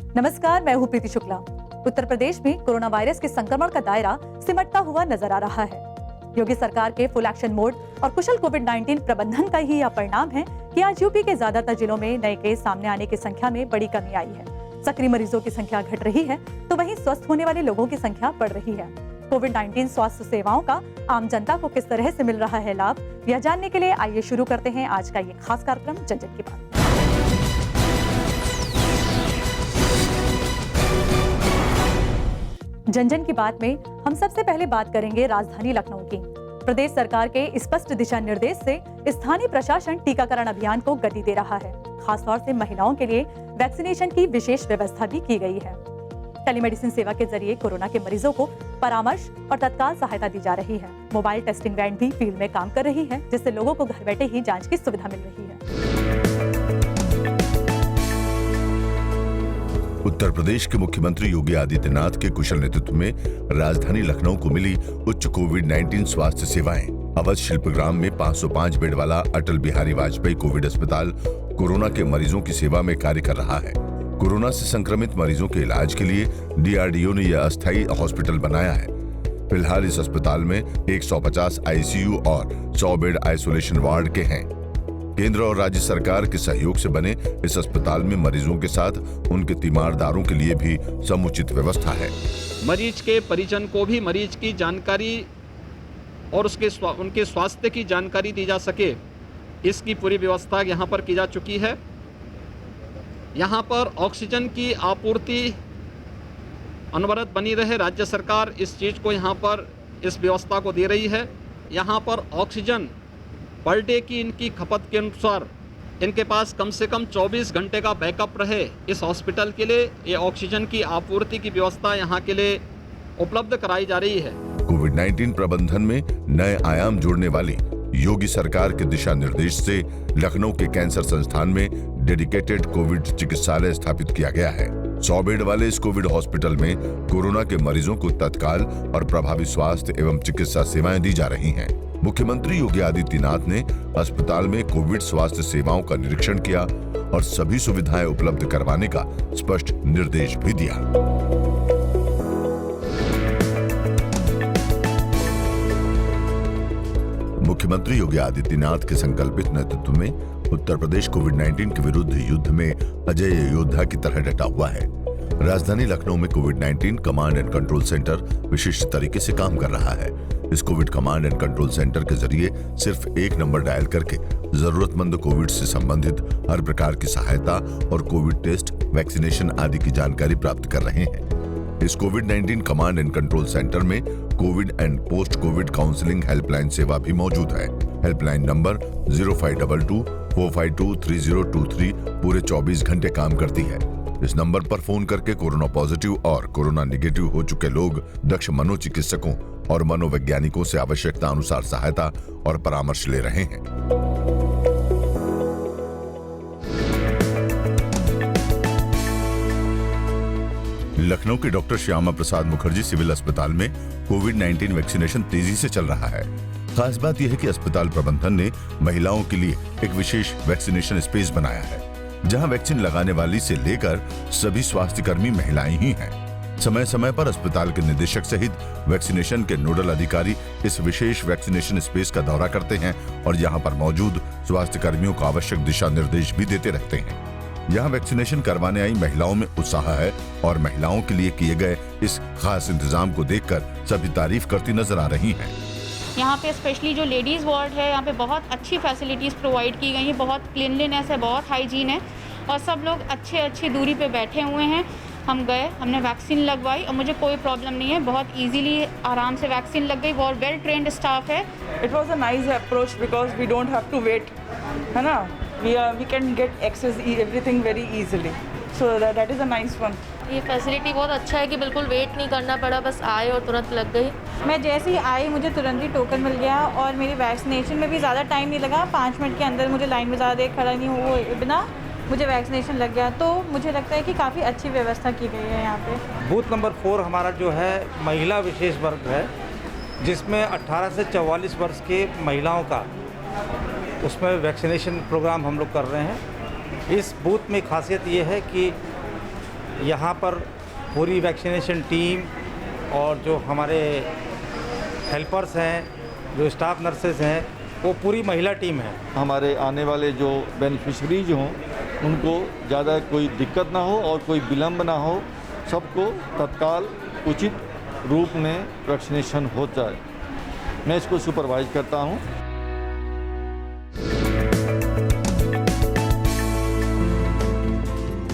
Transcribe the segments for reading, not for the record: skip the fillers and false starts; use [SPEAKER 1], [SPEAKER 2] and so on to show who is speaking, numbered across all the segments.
[SPEAKER 1] नमस्कार, मैं हूँ प्रीति शुक्ला। उत्तर प्रदेश में कोरोना वायरस के संक्रमण का दायरा सिमटता हुआ नजर आ रहा है। योगी सरकार के फुल एक्शन मोड और कुशल कोविड-19 प्रबंधन का ही यह परिणाम है कि आज यूपी के ज्यादातर जिलों में नए केस सामने आने की संख्या में बड़ी कमी आई है। सक्रिय मरीजों की संख्या घट रही है तो वहीं स्वस्थ होने वाले लोगों की संख्या बढ़ रही है। कोविड-19 स्वास्थ्य सेवाओं का आम जनता को किस तरह से मिल रहा है लाभ, यह जानने के लिए आइए शुरू करते हैं आज का ये खास कार्यक्रम जन जन की बात। जन जन की बात में हम सबसे पहले बात करेंगे राजधानी लखनऊ की। प्रदेश सरकार के स्पष्ट दिशा निर्देश से स्थानीय प्रशासन टीकाकरण अभियान को गति दे रहा है। खासतौर से महिलाओं के लिए वैक्सीनेशन की विशेष व्यवस्था भी की गई है। टेलीमेडिसिन सेवा के जरिए कोरोना के मरीजों को परामर्श और तत्काल सहायता दी जा रही है। मोबाइल टेस्टिंग वैन भी फील्ड में काम कर रही है, जिससे लोगों को घर बैठे ही जांच की सुविधा मिल रही है।
[SPEAKER 2] उत्तर प्रदेश के मुख्यमंत्री योगी आदित्यनाथ के कुशल नेतृत्व में राजधानी लखनऊ को मिली उच्च कोविड-19 स्वास्थ्य सेवाएं। अवध शिल्पग्राम में 505 बेड वाला अटल बिहारी वाजपेयी कोविड अस्पताल कोरोना के मरीजों की सेवा में कार्य कर रहा है। कोरोना से संक्रमित मरीजों के इलाज के लिए DRDO ने यह अस्थायी हॉस्पिटल बनाया है। फिलहाल इस अस्पताल में 150 ICU और 100 बेड आइसोलेशन वार्ड के हैं। केंद्र और राज्य सरकार के सहयोग से बने इस अस्पताल में मरीजों के साथ उनके तीमारदारों के लिए भी समुचित व्यवस्था है।
[SPEAKER 3] मरीज के परिजन को भी मरीज की जानकारी और उनके स्वास्थ्य की जानकारी दी जा सके, इसकी पूरी व्यवस्था यहाँ पर की जा चुकी है। यहाँ पर ऑक्सीजन की आपूर्ति अनवरत बनी रहे, राज्य सरकार इस चीज़ को यहाँ पर इस व्यवस्था को दे रही है। यहाँ पर ऑक्सीजन पर डे की इनकी खपत के अनुसार इनके पास कम से कम 24 घंटे का बैकअप रहे, इस हॉस्पिटल के लिए ये ऑक्सीजन की आपूर्ति की व्यवस्था यहाँ के लिए उपलब्ध कराई जा रही है।
[SPEAKER 2] कोविड-19 प्रबंधन में नए आयाम जोड़ने वाली योगी सरकार के दिशा निर्देश से लखनऊ के कैंसर संस्थान में डेडिकेटेड कोविड चिकित्सालय स्थापित किया गया है। 100 बेड वाले इस कोविड हॉस्पिटल में कोरोना के मरीजों को तत्काल और प्रभावी स्वास्थ्य एवं चिकित्सा सेवाएं दी जा रही हैं। मुख्यमंत्री योगी आदित्यनाथ ने अस्पताल में कोविड स्वास्थ्य सेवाओं का निरीक्षण किया और सभी सुविधाएं उपलब्ध करवाने का स्पष्ट निर्देश भी दिया। मुख्यमंत्री योगी आदित्यनाथ के संकल्पित नेतृत्व में उत्तर प्रदेश कोविड-19 के विरुद्ध युद्ध में अजेय योद्धा की तरह डटा हुआ है। राजधानी लखनऊ में कोविड-19 कमांड एंड कंट्रोल सेंटर विशिष्ट तरीके से काम कर रहा है। इस Covid command and control centre के जरिए सिर्फ एक नंबर डायल करके जरूरतमंद कोविड से संबंधित हर प्रकार की सहायता और कोविड टेस्ट, वैक्सीनेशन आदि की जानकारी प्राप्त कर रहे हैं। इस कोविड-19 कमांड एंड कंट्रोल सेंटर में Covid and post Covid counselling helpline सेवा भी मौजूद है। हेल्पलाइन नंबर 0522 452 3023 पूरे 24 घंटे काम करती है। इस नंबर पर फोन करके कोरोना पॉजिटिव और कोरोना निगेटिव हो चुके लोग दक्ष मनोचिकित्सकों और मनोवैज्ञानिकों से आवश्यकता अनुसार सहायता और परामर्श ले रहे हैं। लखनऊ के डॉक्टर श्यामा प्रसाद मुखर्जी सिविल अस्पताल में कोविड-19 वैक्सीनेशन तेजी से चल रहा है। खास बात यह है कि अस्पताल प्रबंधन ने महिलाओं के लिए एक विशेष वैक्सीनेशन स्पेस बनाया है, जहां वैक्सीन लगाने वाली से लेकर सभी स्वास्थ्यकर्मी महिलाएं ही हैं। समय समय पर अस्पताल के निदेशक सहित वैक्सीनेशन के नोडल अधिकारी इस विशेष वैक्सीनेशन स्पेस का दौरा करते हैं और यहां पर मौजूद स्वास्थ्य कर्मियों को आवश्यक दिशा निर्देश भी देते रहते हैं। यहां वैक्सीनेशन करवाने आई महिलाओं में उत्साह है और महिलाओं के लिए किए गए इस खास इंतजाम को देखकर सभी तारीफ करती नजर आ रही हैं।
[SPEAKER 4] यहाँ पे स्पेशली जो लेडीज़ वार्ड है, यहाँ पे बहुत अच्छी फैसिलिटीज़ प्रोवाइड की गई हैं, बहुत क्लीनलीनेस है, बहुत हाइजीन है और सब लोग अच्छी दूरी पे बैठे हुए हैं। हम गए, हमने वैक्सीन लगवाई और मुझे कोई प्रॉब्लम नहीं है, बहुत इजीली आराम से वैक्सीन लग गई और वेल ट्रेंड स्टाफ है।
[SPEAKER 5] It was a nice approach because we don't have to wait, है ना, we can get access everything very easily, so that is a nice one.
[SPEAKER 6] ये फैसिलिटी बहुत अच्छा है कि बिल्कुल वेट नहीं करना पड़ा, बस आए और तुरंत लग गई।
[SPEAKER 7] मैं जैसे ही आई मुझे तुरंत ही टोकन मिल गया और मेरी वैक्सीनेशन में भी ज़्यादा टाइम नहीं लगा। 5 मिनट के अंदर मुझे लाइन में ज़्यादा देर खड़ा नहीं हुए बिना मुझे वैक्सीनेशन लग गया। तो मुझे लगता है कि काफ़ी अच्छी व्यवस्था की गई है यहाँ पे।
[SPEAKER 8] बूथ नंबर 4 हमारा जो है महिला विशेष वर्ग है, जिसमें 18 से 44 वर्ष के महिलाओं का उसमें वैक्सीनेशन प्रोग्राम हम लोग कर रहे हैं। इस बूथ में खासियत ये है कि यहाँ पर पूरी वैक्सीनेशन टीम और जो हमारे हेल्पर्स हैं, जो स्टाफ नर्सेस हैं, वो पूरी महिला टीम है।
[SPEAKER 9] हमारे आने वाले जो बेनिफिशरीज हों उनको ज़्यादा कोई दिक्कत ना हो और कोई विलम्ब ना हो, सबको तत्काल उचित रूप में वैक्सीनेशन हो जाए। मैं इसको सुपरवाइज करता हूँ।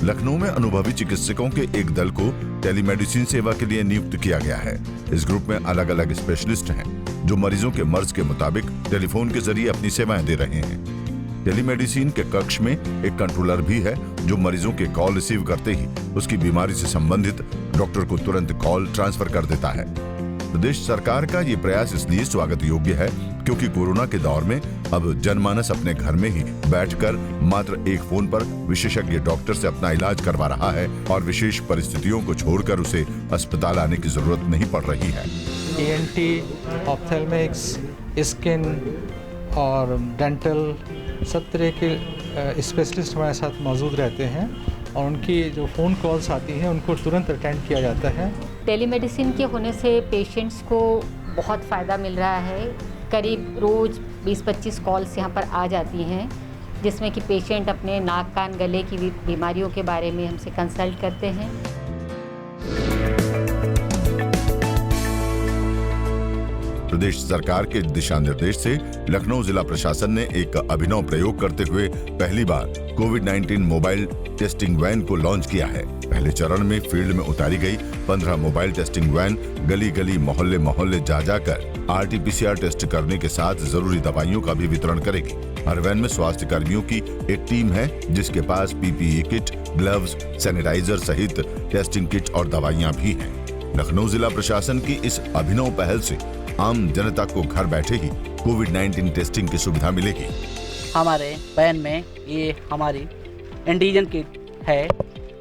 [SPEAKER 2] लखनऊ में अनुभवी चिकित्सकों के एक दल को टेलीमेडिसिन सेवा के लिए नियुक्त किया गया है। इस ग्रुप में अलग अलग स्पेशलिस्ट हैं जो मरीजों के मर्ज के मुताबिक टेलीफोन के जरिए अपनी सेवाएं दे रहे हैं। टेलीमेडिसिन के कक्ष में एक कंट्रोलर भी है जो मरीजों के कॉल रिसीव करते ही उसकी बीमारी से संबंधित डॉक्टर को तुरंत कॉल ट्रांसफर कर देता है। प्रदेश सरकार का ये प्रयास इसलिए स्वागत योग्य है क्योंकि कोरोना के दौर में अब जनमानस अपने घर में ही बैठकर मात्र एक फोन पर विशेषज्ञ डॉक्टर से अपना इलाज करवा रहा है और विशेष परिस्थितियों को छोड़कर उसे अस्पताल आने की जरूरत नहीं पड़ रही है।
[SPEAKER 10] ENT, ऑप्थेल्मिक्स, स्किन और डेंटल सब तरह के स्पेशलिस्ट हमारे साथ मौजूद रहते हैं और उनकी जो फ़ोन कॉल्स आती हैं उनको तुरंत अटेंड किया जाता है।
[SPEAKER 11] टेलीमेडिसिन के होने से पेशेंट्स को बहुत फ़ायदा मिल रहा है। करीब रोज़ 20-25 कॉल्स यहाँ पर आ जाती हैं जिसमें कि पेशेंट अपने नाक कान गले की बीमारियों के बारे में हमसे कंसल्ट करते हैं।
[SPEAKER 2] प्रदेश सरकार के दिशा निर्देश से लखनऊ जिला प्रशासन ने एक अभिनव प्रयोग करते हुए पहली बार कोविड-19 मोबाइल टेस्टिंग वैन को लॉन्च किया है। पहले चरण में फील्ड में उतारी गई 15 मोबाइल टेस्टिंग वैन गली गली मोहल्ले मोहल्ले जा जाकर RT-PCR टेस्ट करने के साथ जरूरी दवाइयों का भी वितरण करेगी। हर वैन में स्वास्थ्य कर्मियों की एक टीम है जिसके पास PPE किट, ग्लव्स, सैनिटाइजर सहित टेस्टिंग किट और दवाइयां भी हैं। लखनऊ जिला प्रशासन की इस अभिनव पहल से आम जनता को घर बैठे ही कोविड-19 टेस्टिंग की सुविधा मिलेगी।
[SPEAKER 12] हमारे वैन में ये हमारी एंटीजन किट है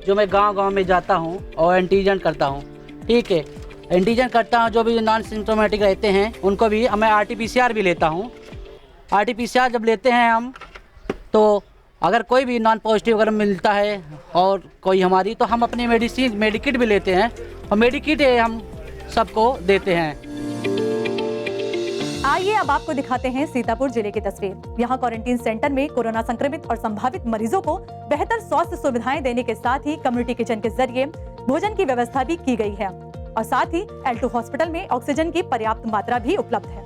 [SPEAKER 12] जो मैं गांव-गांव में जाता हूं और एंटीजन करता हूं। ठीक है, एंटीजन करता हूं। जो भी नॉन सिम्टोमेटिक रहते हैं उनको भी मैं RT-PCR भी लेता हूं। RT-PCR जब लेते हैं हम तो अगर कोई भी नॉन पॉजिटिव अगर मिलता है और कोई हमारी तो हम अपनी मेडिकिट भी लेते हैं और मेडिकिट हम सबको देते हैं।
[SPEAKER 1] आइए अब आपको दिखाते हैं सीतापुर जिले की तस्वीर। यहाँ क्वारंटीन सेंटर में कोरोना संक्रमित और संभावित मरीजों को बेहतर स्वास्थ्य सुविधाएं देने के साथ ही कम्युनिटी किचन के जरिए भोजन की व्यवस्था भी की गई है और साथ ही L2 हॉस्पिटल में ऑक्सीजन की पर्याप्त मात्रा भी उपलब्ध है।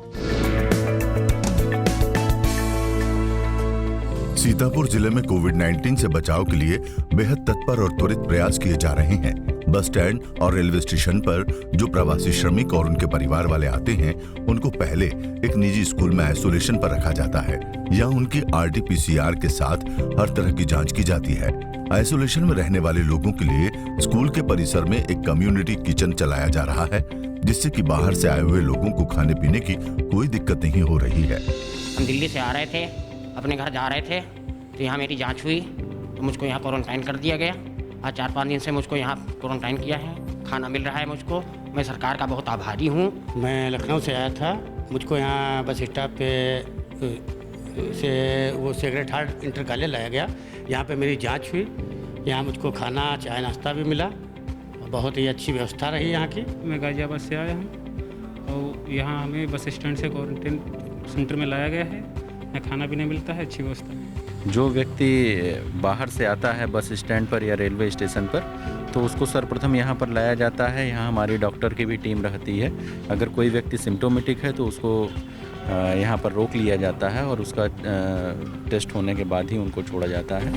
[SPEAKER 2] सीतापुर जिले में कोविड-19 से बचाव के लिए बेहद तत्पर और त्वरित प्रयास किए जा रहे हैं। बस स्टैंड और रेलवे स्टेशन पर जो प्रवासी श्रमिक और उनके परिवार वाले आते हैं उनको पहले एक निजी स्कूल में आइसोलेशन पर रखा जाता है या उनकी RT-PCR के साथ हर तरह की जांच की जाती है। आइसोलेशन में रहने वाले लोगों के लिए स्कूल के परिसर में एक कम्युनिटी किचन चलाया जा रहा है जिससे कि बाहर से आए हुए लोगों को खाने पीने की कोई दिक्कत नहीं हो रही है।
[SPEAKER 13] हम दिल्ली से आ रहे थे, अपने घर जा रहे थे तो यहाँ मेरी जांच हुई तो मुझको यहाँ क्वारंटाइन कर दिया गया। आज 4-5 दिन से मुझको यहाँ क्वारंटाइन किया है, खाना मिल रहा है मुझको। मैं सरकार का बहुत आभारी हूँ।
[SPEAKER 14] मैं लखनऊ से आया था, मुझको यहाँ बस स्टॉप पे से वो सेक्रेट हार्ट इंटर कॉलेज लाया गया। यहाँ पे मेरी जांच हुई, यहाँ मुझको खाना चाय नाश्ता भी मिला, बहुत ही अच्छी व्यवस्था रही यहाँ की।
[SPEAKER 15] मैं गाजियाबाद से आया हूँ और यहाँ हमें बस स्टैंड से क्वारंटीन सेंटर में लाया गया है। यहाँ खाना पीना मिलता है, अच्छी व्यवस्था है।
[SPEAKER 16] जो व्यक्ति बाहर से आता है बस स्टैंड पर या रेलवे स्टेशन पर तो उसको सर्वप्रथम यहाँ पर लाया जाता है। यहाँ हमारी डॉक्टर की भी टीम रहती है। अगर कोई व्यक्ति सिम्टोमेटिक है तो उसको यहाँ पर रोक लिया जाता है और उसका टेस्ट होने के बाद ही उनको छोड़ा जाता है।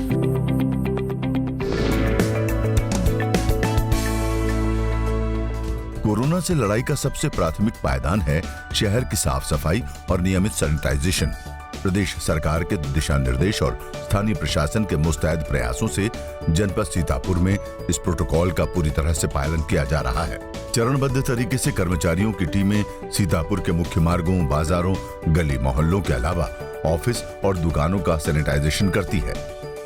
[SPEAKER 2] कोरोना से लड़ाई का सबसे प्राथमिक पायदान है शहर की साफ सफाई और नियमित सैनिटाइजेशन। प्रदेश सरकार के दिशा निर्देश और स्थानीय प्रशासन के मुस्तैद प्रयासों से जनपद सीतापुर में इस प्रोटोकॉल का पूरी तरह से पालन किया जा रहा है। चरणबद्ध तरीके से कर्मचारियों की टीमें सीतापुर के मुख्य मार्गों, बाजारों, गली मोहल्लों के अलावा ऑफिस और दुकानों का सैनिटाइजेशन करती है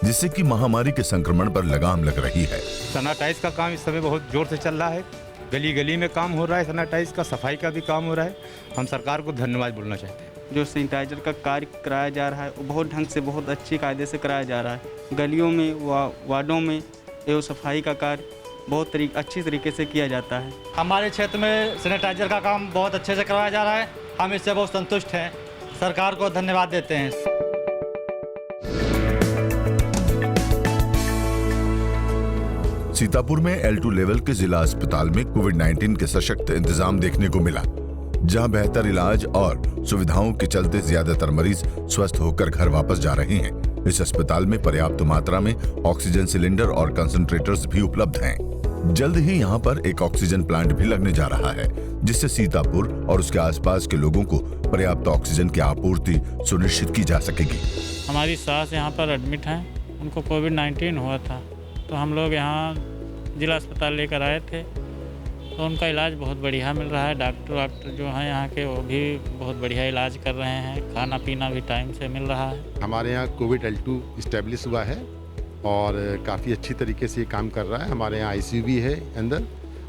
[SPEAKER 2] जिससे कि महामारी के संक्रमण पर लगाम लग रही है।
[SPEAKER 17] सैनिटाइज का काम इस समय बहुत जोर से चल रहा है। गली गली में काम हो रहा है, सैनिटाइज का, सफाई का भी काम हो रहा है। हम सरकार को धन्यवाद बोलना चाहते हैं।
[SPEAKER 18] जो सैनिटाइजर का कार्य कराया जा रहा है वो बहुत ढंग से, बहुत अच्छे कायदे से कराया जा रहा है। गलियों में, वार्डों में एवं सफाई का कार्य बहुत अच्छी तरीके से किया जाता है।
[SPEAKER 8] हमारे क्षेत्र में सैनिटाइजर का काम बहुत अच्छे से करवाया जा रहा है, हम इससे बहुत संतुष्ट हैं, सरकार को धन्यवाद देते हैं।
[SPEAKER 2] सीतापुर में L2 लेवल के जिला अस्पताल में कोविड-19 के सशक्त इंतजाम देखने को मिला, जहां बेहतर इलाज और सुविधाओं के चलते ज्यादातर मरीज स्वस्थ होकर घर वापस जा रहे हैं। इस अस्पताल में पर्याप्त मात्रा में ऑक्सीजन सिलेंडर और कंसंट्रेटर्स भी उपलब्ध हैं। जल्द ही यहां पर एक ऑक्सीजन प्लांट भी लगने जा रहा है, जिससे सीतापुर और उसके आसपास के लोगों को पर्याप्त ऑक्सीजन की आपूर्ति सुनिश्चित की जा सकेगी।
[SPEAKER 15] हमारी सास यहाँ पर एडमिट हैं, उनको कोविड-19 हुआ था, तो हम लोग यहाँ जिला अस्पताल लेकर आए थे, तो उनका इलाज बहुत बढ़िया मिल रहा है। डॉक्टर जो हैं यहाँ के वो भी बहुत बढ़िया इलाज कर रहे हैं, खाना पीना भी टाइम से मिल रहा है।
[SPEAKER 19] हमारे यहाँ कोविड L2 इस्टेब्लिश हुआ है और काफ़ी अच्छी तरीके से ये काम कर रहा है। हमारे यहाँ ICU भी है अंदर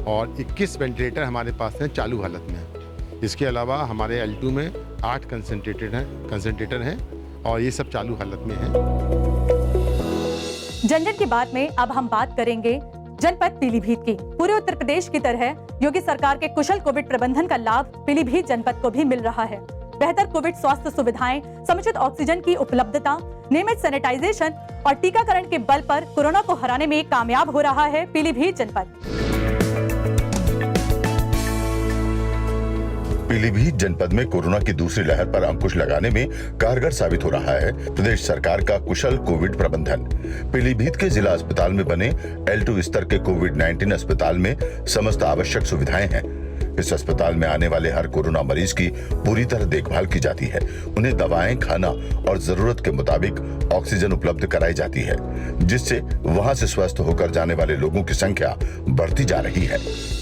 [SPEAKER 19] और 21 वेंटिलेटर हमारे पास हैं चालू हालत में। इसके अलावा हमारे L2 में 8 कंसंट्रेटर हैं और ये सब चालू हालत में हैं।
[SPEAKER 1] जन की बात में अब हम बात करेंगे जनपद पीलीभीत की। पूरे उत्तर प्रदेश की तरह योगी सरकार के कुशल कोविड प्रबंधन का लाभ पीलीभीत जनपद को भी मिल रहा है। बेहतर कोविड स्वास्थ्य सुविधाएं, समुचित ऑक्सीजन की उपलब्धता, नियमित सैनिटाइजेशन और टीकाकरण के बल पर कोरोना को हराने में कामयाब हो रहा है पीलीभीत जनपद।
[SPEAKER 2] पीलीभीत जनपद में कोरोना की दूसरी लहर पर अंकुश लगाने में कारगर साबित हो रहा है प्रदेश सरकार का कुशल कोविड प्रबंधन। पीलीभीत के जिला अस्पताल में बने L2 स्तर के कोविड-19 अस्पताल में समस्त आवश्यक सुविधाएं हैं। इस अस्पताल में आने वाले हर कोरोना मरीज की पूरी तरह देखभाल की जाती है। उन्हें दवाएं, खाना और जरूरत के मुताबिक ऑक्सीजन उपलब्ध कराई जाती है, जिससे वहां से स्वस्थ होकर जाने वाले लोगों की संख्या बढ़ती जा रही है।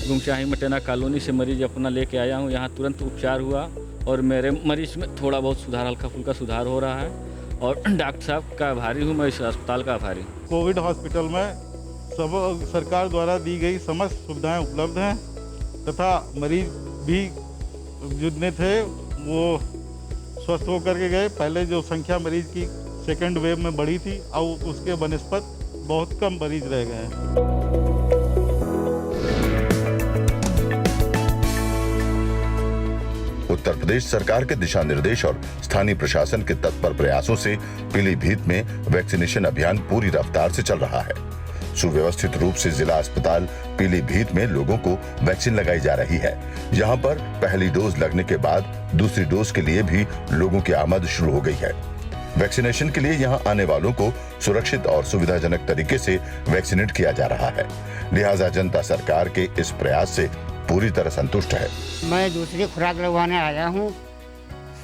[SPEAKER 20] गुमशाही मटेना कॉलोनी से मरीज अपना लेके आया हूँ। यहाँ तुरंत उपचार हुआ और मेरे मरीज में थोड़ा बहुत सुधार, हल्का फुल्का सुधार हो रहा है और डॉक्टर साहब का आभारी हूँ, मैं इस अस्पताल का आभारी हूँ।
[SPEAKER 21] कोविड हॉस्पिटल में सब सरकार द्वारा दी गई समस्त सुविधाएं उपलब्ध हैं तथा मरीज भी जितने थे वो स्वस्थ होकर के गए। पहले जो संख्या मरीज की सेकेंड वेव में बढ़ी थी, अब उसके बनस्पत बहुत कम मरीज रह गए हैं।
[SPEAKER 2] उत्तर प्रदेश सरकार के दिशा निर्देश और स्थानीय प्रशासन के तत्पर प्रयासों से पीलीभीत में वैक्सीनेशन अभियान पूरी रफ्तार से चल रहा है। सुव्यवस्थित रूप से जिला अस्पताल पीलीभीत में लोगों को वैक्सीन लगाई जा रही है। यहाँ पर पहली डोज लगने के बाद दूसरी डोज के लिए भी लोगों की आमद शुरू हो गई है। वैक्सीनेशन के लिए यहाँ आने वालों को सुरक्षित और सुविधाजनक तरीके से वैक्सीनेट किया जा रहा है। लिहाजा जनता सरकार के इस प्रयास से पूरी तरह संतुष्ट है।
[SPEAKER 22] मैं दूसरी खुराक लगवाने आया हूँ।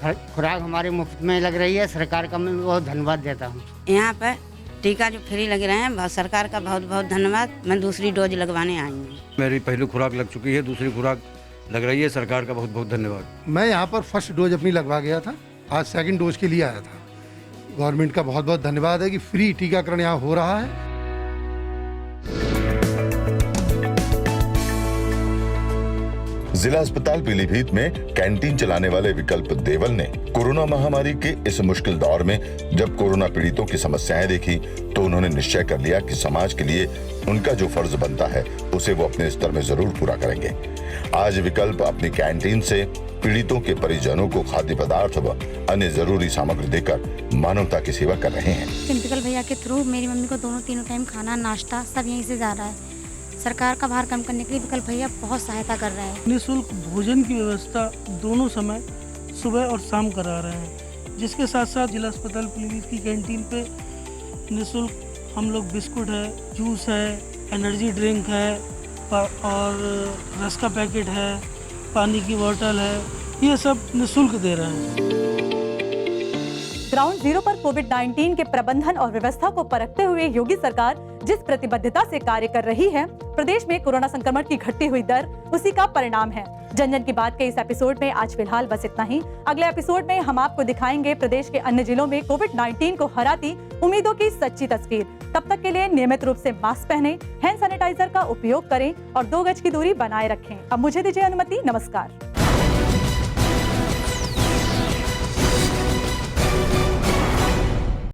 [SPEAKER 22] खुराक हमारे मुफ्त में लग रही है, सरकार का मैं बहुत धन्यवाद देता हूँ।
[SPEAKER 23] यहाँ पर टीका जो फ्री लग रहे हैं, सरकार का बहुत बहुत धन्यवाद। मैं दूसरी डोज लगवाने आई हूँ। मेरी
[SPEAKER 24] पहली खुराक लग चुकी है, दूसरी खुराक लग रही है, सरकार का बहुत बहुत धन्यवाद।
[SPEAKER 25] मैं यहाँ पर फर्स्ट डोज अपनी लगवा गया था, आज सेकंड डोज के लिए आया था। गवर्नमेंट का बहुत बहुत धन्यवाद है कि फ्री टीकाकरण यहाँ हो रहा है।
[SPEAKER 2] जिला अस्पताल पीलीभीत में कैंटीन चलाने वाले विकल्प देवल ने कोरोना महामारी के इस मुश्किल दौर में जब कोरोना पीड़ितों की समस्याएं देखी तो उन्होंने निश्चय कर लिया कि समाज के लिए उनका जो फर्ज बनता है उसे वो अपने स्तर में जरूर पूरा करेंगे। आज विकल्प अपनी कैंटीन से पीड़ितों के परिजनों को खाद्य पदार्थ व अन्य जरूरी सामग्री देकर मानवता की सेवा कर रहे हैं।
[SPEAKER 23] विकल्प भैया के थ्रू मेरी मम्मी को दोनों तीनों टाइम खाना नाश्ता सब यहीं से जा रहा है। सरकार का भार कम करने के लिए विकल्प भैया बहुत सहायता कर रहा है।
[SPEAKER 26] निःशुल्क भोजन की व्यवस्था दोनों समय सुबह और शाम करा रहे हैं, जिसके साथ साथ जिला अस्पताल पीलीभीत की कैंटीन पे निःशुल्क हम लोग बिस्कुट है, जूस है, एनर्जी ड्रिंक है और रस का पैकेट है, पानी की बोतल है, ये सब निःशुल्क दे रहे हैं।
[SPEAKER 1] ग्राउंड जीरो पर कोविड-19 के प्रबंधन और व्यवस्था को परखते हुए योगी सरकार जिस प्रतिबद्धता से कार्य कर रही है, प्रदेश में कोरोना संक्रमण की घटती हुई दर उसी का परिणाम है। जन जन की बात के इस एपिसोड में आज फिलहाल बस इतना ही। अगले एपिसोड में हम आपको दिखाएंगे प्रदेश के अन्य जिलों में कोविड-19 को हराती उम्मीदों की सच्ची तस्वीर। तब तक के लिए नियमित रूप से मास्क पहनें, हैंड सैनिटाइजर का उपयोग करें और 2 गज की दूरी बनाए रखें। अब मुझे दीजिए अनुमति। नमस्कार।